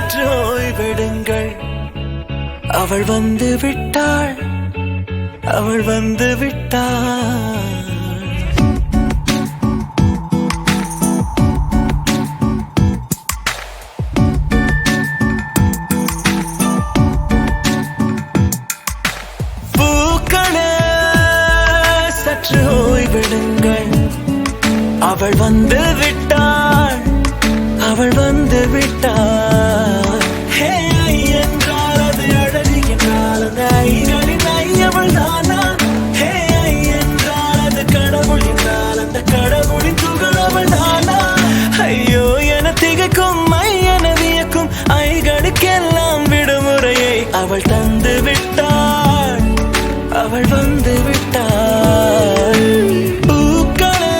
சற்று ஓய்வெடுங்கள். அவள் வந்து விட்டாள், அவள் வந்து விட்டாள். பூக்களே சற்று ஓய்வெடுங்கள். அவள் வந்து விட்டாள், அவள் வந்து விட்டாள். ஹே ஐ என்றால் அது அழகு என்றால் அந்த ஐகளின் ஐ அவள் தானா? ஹே ஐ என்றால் அது கடவுள் என்றால் அந்த கடவுளின் துகள் அவள் தானா? ஐயோ என திகைக்கும் ஐ என வியக்கும் ஐகளுக்கெல்லாம் விடுமுறையை அவள் தந்து விட்டாள், அவள் வந்து விட்டாள். பூக்களே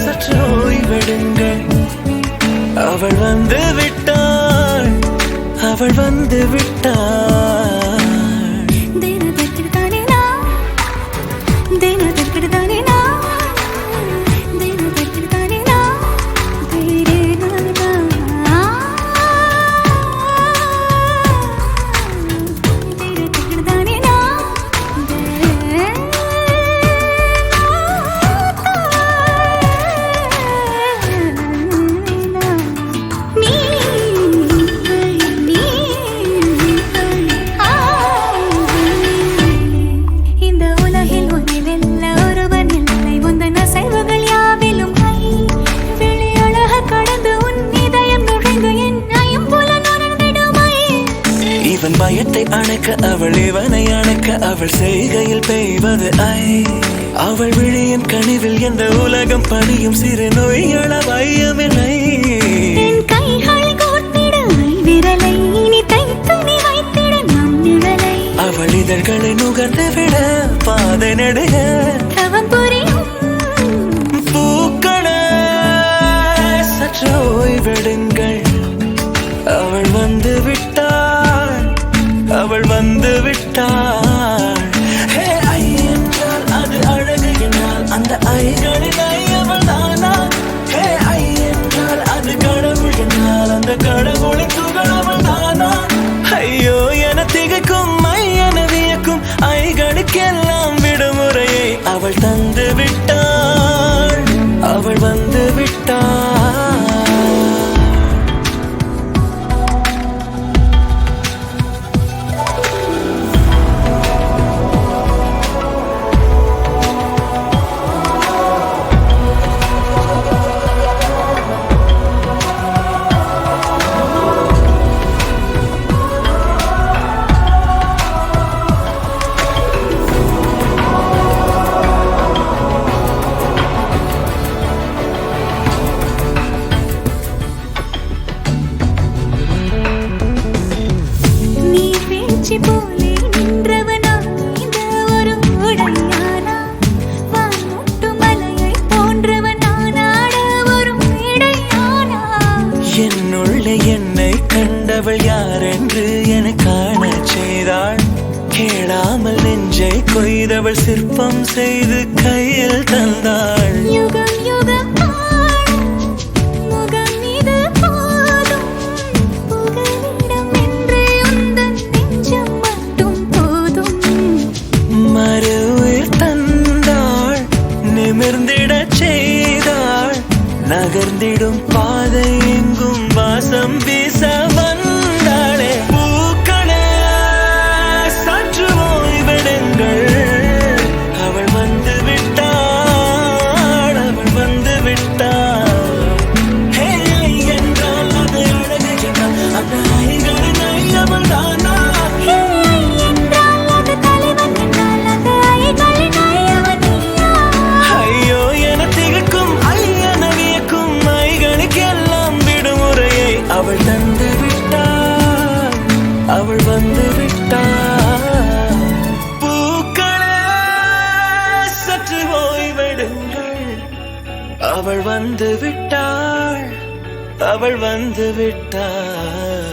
சற்று ஓய்வெடுங்கள். அவள் வந்து விட்டாள், அவள் வந்து விட்டாள். இவன் பயத்தை அணைக்க அவள் இவனை அணைக்க அவள் செய்கையில் பெய்வது ஐ. அவள் விழியின் கனிவில் எந்த உலகம் பணியும் சிறு நோய்கள வையமில்லை. அவள் இதழ்களை நுகர்ந்து விட பாதை நடுக பூக்களே சற்று ஓய்வெடுங்கள். அவள் வந்து விட்டாள், அவள் வந்து விட்டாள். ஹே ஐ என்றால் அது அழகு என்றால் அந்த ஐகளின் ஐ அவள் தானா? ஹே ஐ என்றால் அது கடவுள் என்றால் அந்த கடவுளின் துகள் அவள் தானா? ஐயோ என திகைக்கும் ஐ என வியக்கும் ஐகளுக்கெல்லாம் விடுமுறையை அவள் தந்து விட்டாள், அவள் வந்து விட்டாள். என்னுள்ளே என்னை கண்டவள் யார் என்று என காண செய்தாள். கேளாமல் நெஞ்சை கொய்தவள் சிற்பம் செய்து கையில் தந்தாள். யுகம் யுகம் நகர்ந்திடும் பாதை எங்கும் வாசம் வீச வந்தாளே. பூக்களே சற்று ஓய்வெடுங்கள். அவள் வந்து விட்டாள், அவள் வந்து விட்டாள். ஹே ஐ என்றால் அது அழகு என்றால் அந்த ஐகளின் ஐ அவள் தானா? ஹே ஐ என்றால் அது தலைவன் என்றால் அந்த ஐகளின் ஐ அவன் நீயா? ஐயோ என திகைக்கும் ஐ என வியக்கும் ஐகளுக்கெல்லாம் விடுமுறையை அவள் தந்து விட்டாள், அவள் வந்து விட்டாள். பூக்களே சற்று ஓய்வெடுங்கள். அவள் வந்து விட்டாள், அவள் வந்து விட்டாள்.